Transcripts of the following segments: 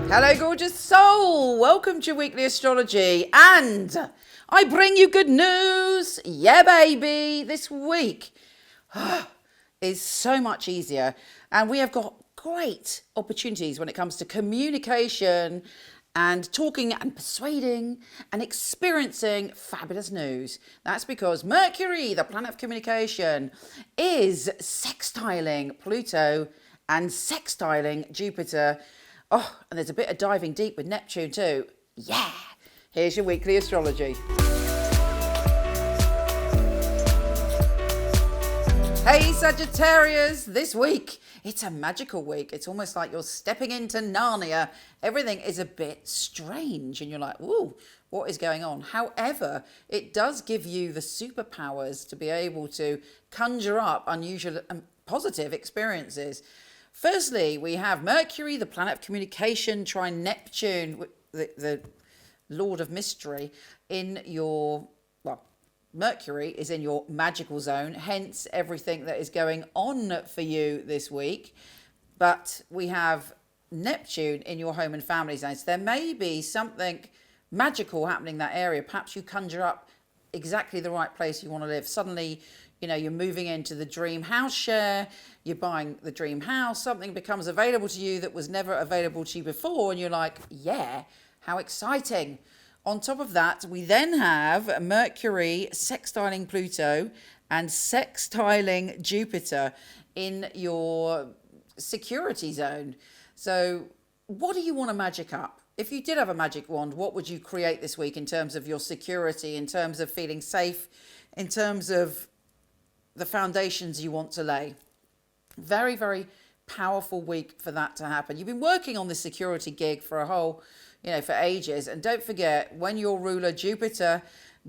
Hello, gorgeous soul. Welcome to weekly astrology. And I bring you good news. Yeah, baby. This week is so much easier. And we have got great opportunities when it comes to communication and talking and persuading and experiencing fabulous news. That's because Mercury, the planet of communication, is sextiling Pluto and sextiling Jupiter. Oh, and there's a bit of diving deep with Neptune too. Yeah. Here's your weekly astrology. Hey Sagittarius, this week, it's a magical week. It's almost like you're stepping into Narnia. Everything is a bit strange and you're like, ooh, what is going on? However, it does give you the superpowers to be able to conjure up unusual and positive experiences. Firstly, we have Mercury, the planet of communication, trine Neptune, the lord of mystery, in your, well, Mercury is in your magical zone, hence everything that is going on for you this week. But we have Neptune in your home and family zone. So there may be something magical happening in that area. Perhaps you conjure up exactly the right place you want to live. Suddenly, you know, you're moving into the dream house share, you're buying the dream house, something becomes available to you that was never available to you before, and you're like, yeah, how exciting. On top of that, we then have Mercury sextiling Pluto and sextiling Jupiter in your security zone. So what do you want to magic up? If you did have a magic wand, what would you create this week in terms of your security, in terms of feeling safe, in terms of the foundations you want to lay? Very, very powerful week for that to happen. You've been working on this security gig for a whole, for ages. And don't forget, when your ruler Jupiter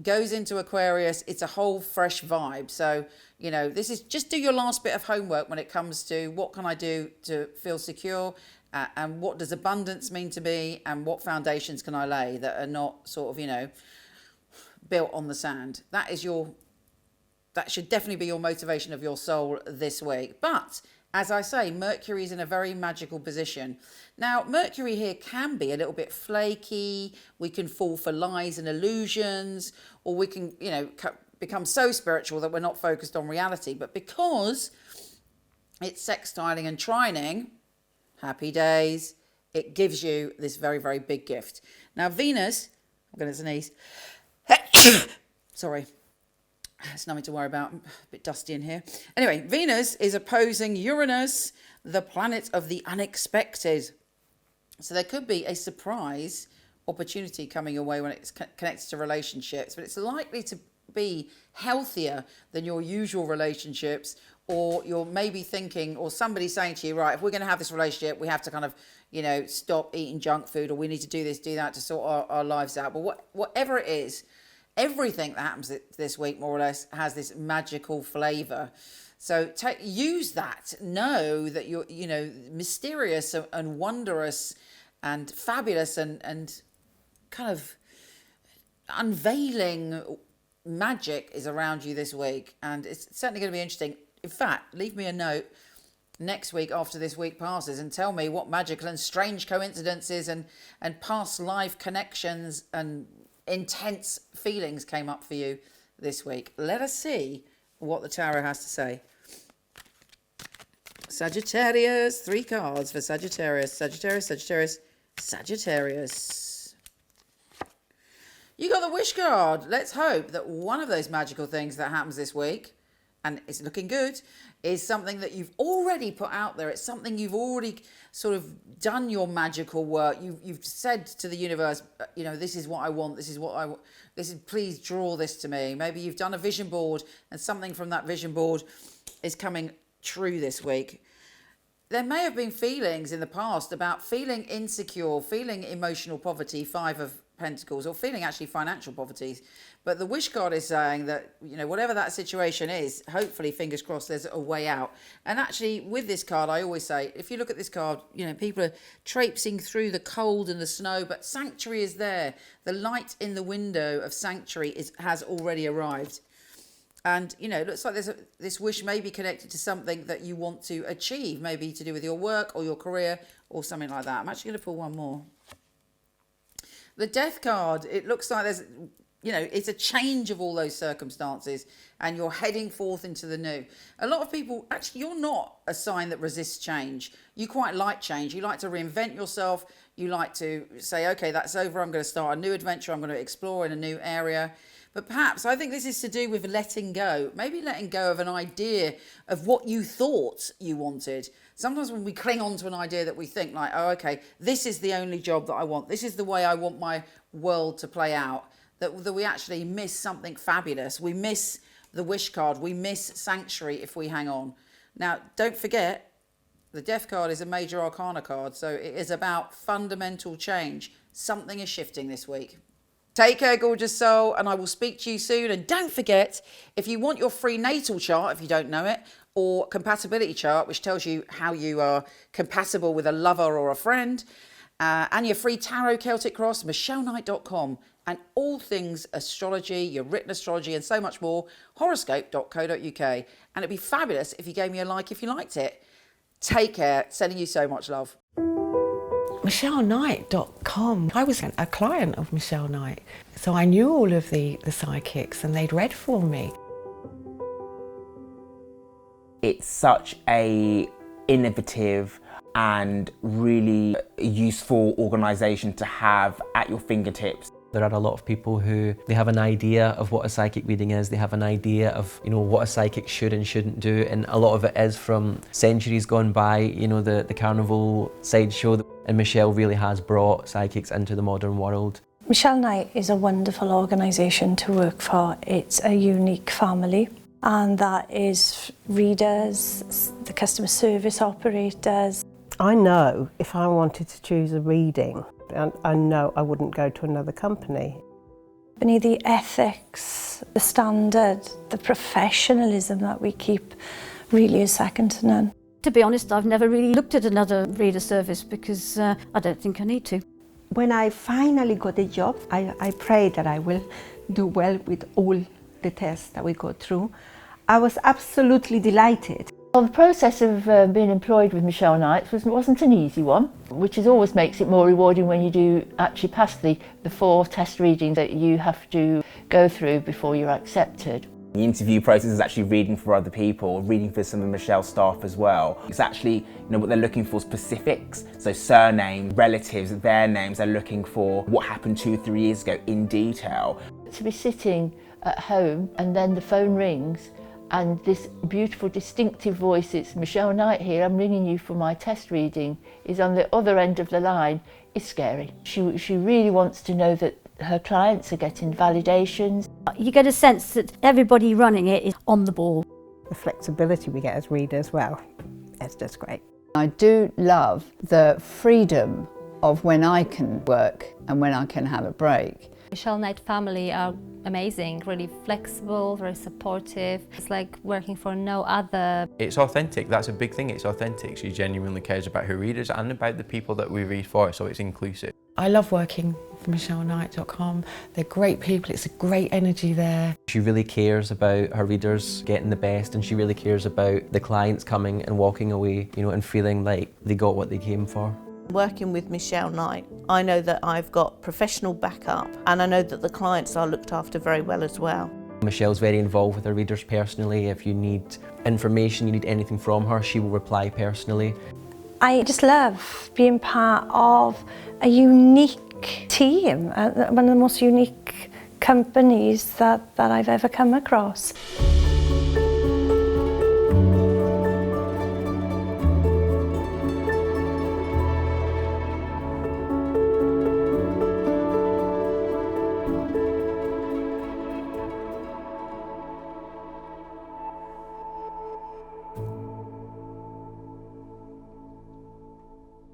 goes into Aquarius, it's a whole fresh vibe. So, this is just do your last bit of homework when it comes to what can I do to feel secure, and what does abundance mean to me, and what foundations can I lay that are not sort of, built on the sand. That should definitely be your motivation of your soul this week. But as I say, Mercury is in a very magical position. Now, Mercury here can be a little bit flaky. We can fall for lies and illusions, or we can, become so spiritual that we're not focused on reality. But because it's sextiling and trining, happy days, it gives you this very, very big gift. Now, Venus, I'm going to sneeze. Sorry. It's nothing to worry about. A bit dusty in here. Anyway, Venus is opposing Uranus, the planet of the unexpected. So there could be a surprise opportunity coming your way when it's connected to relationships, but it's likely to be healthier than your usual relationships, or you're maybe thinking, or somebody saying to you, right, if we're going to have this relationship, we have to kind of, stop eating junk food, or we need to do this, do that to sort our lives out. But whatever it is, everything that happens this week, more or less, has this magical flavour. So use that. Know that you're, mysterious and wondrous and fabulous and kind of unveiling magic is around you this week. And it's certainly going to be interesting. In fact, leave me a note next week after this week passes and tell me what magical and strange coincidences and past life connections and intense feelings came up for you this week. Let us see what the tarot has to say. Sagittarius, 3 cards for Sagittarius. Sagittarius. You got the wish card. Let's hope that one of those magical things that happens this week, and it's looking good, is something that you've already put out there. It's something you've already sort of done your magical work. You've said to the universe, this is what I want. This is what I want. Please draw this to me. Maybe you've done a vision board and something from that vision board is coming true this week. There may have been feelings in the past about feeling insecure, feeling emotional poverty, 5 of Pentacles, or feeling actually financial poverty. But the wish card is saying that, whatever that situation is, hopefully, fingers crossed, there's a way out. And actually, with this card, I always say, if you look at this card, people are traipsing through the cold and the snow, but sanctuary is there. The light in the window of sanctuary has already arrived. And, you know, it looks like this wish may be connected to something that you want to achieve, maybe to do with your work or your career or something like that. I'm actually going to pull one more. The Death card, it looks like there's, you know, it's a change of all those circumstances and you're heading forth into the new. A lot of people, actually, you're not a sign that resists change. You quite like change. You like to reinvent yourself. You like to say, okay, that's over. I'm going to start a new adventure. I'm going to explore in a new area. But perhaps, I think this is to do with letting go. Maybe letting go of an idea of what you thought you wanted. Sometimes when we cling on to an idea that we think like, oh, okay, this is the only job that I want. This is the way I want my world to play out. That we actually miss something fabulous. We miss the wish card. We miss sanctuary if we hang on. Now, don't forget, the Death card is a major arcana card. So it is about fundamental change. Something is shifting this week. Take care, gorgeous soul, and I will speak to you soon. And don't forget, if you want your free natal chart, if you don't know it, or compatibility chart, which tells you how you are compatible with a lover or a friend, and your free tarot Celtic cross, micheleknight.com, and all things astrology, your written astrology, and so much more, horoscope.co.uk. And it'd be fabulous if you gave me a like if you liked it. Take care. Sending you so much love. MicheleKnight.com. I was a client of Michele Knight, so I knew all of the psychics and they'd read for me. It's such a innovative and really useful organisation to have at your fingertips. There are a lot of people who they have an idea of what a psychic reading is, they have an idea of, you know, what a psychic should and shouldn't do, and a lot of it is from centuries gone by, you know, the carnival sideshow, and Michele really has brought psychics into the modern world. Michele Knight is a wonderful organisation to work for. It's a unique family, and that is readers, the customer service operators. I know if I wanted to choose a reading, I know I wouldn't go to another company. The ethics, the standard, the professionalism that we keep really is second to none. To be honest, I've never really looked at another reader service because I don't think I need to. When I finally got a job, I pray that I will do well with all the tests that we go through. I was absolutely delighted. Well, the process of being employed with Michele Knight wasn't an easy one, which always makes it more rewarding when you do actually pass the 4 test readings that you have to go through before you're accepted. The interview process is actually reading for other people, reading for some of Michelle's staff as well. It's actually, you know, what they're looking for, specifics, so surname, relatives, their names. They're looking for what happened 2-3 years ago in detail. To be sitting at home and then the phone rings and this beautiful distinctive voice, it's Michele Knight here, I'm ringing you for my test reading, is on the other end of the line, is scary. She really wants to know that her clients are getting validations. You get a sense that everybody running it is on the ball. The flexibility we get as readers, well, it's just great. I do love the freedom of when I can work and when I can have a break. Michele Knight family are amazing, really flexible, very supportive. It's like working for no other. It's authentic, that's a big thing, it's authentic. She genuinely cares about her readers and about the people that we read for, so it's inclusive. I love working for MicheleKnight.com. They're great people, it's a great energy there. She really cares about her readers getting the best, and she really cares about the clients coming and walking away, you know, and feeling like they got what they came for. Working with Michele Knight, I know that I've got professional backup and I know that the clients are looked after very well as well. Michelle's very involved with her readers personally. If you need information, you need anything from her, she will reply personally. I just love being part of a unique team, one of the most unique companies that I've ever come across.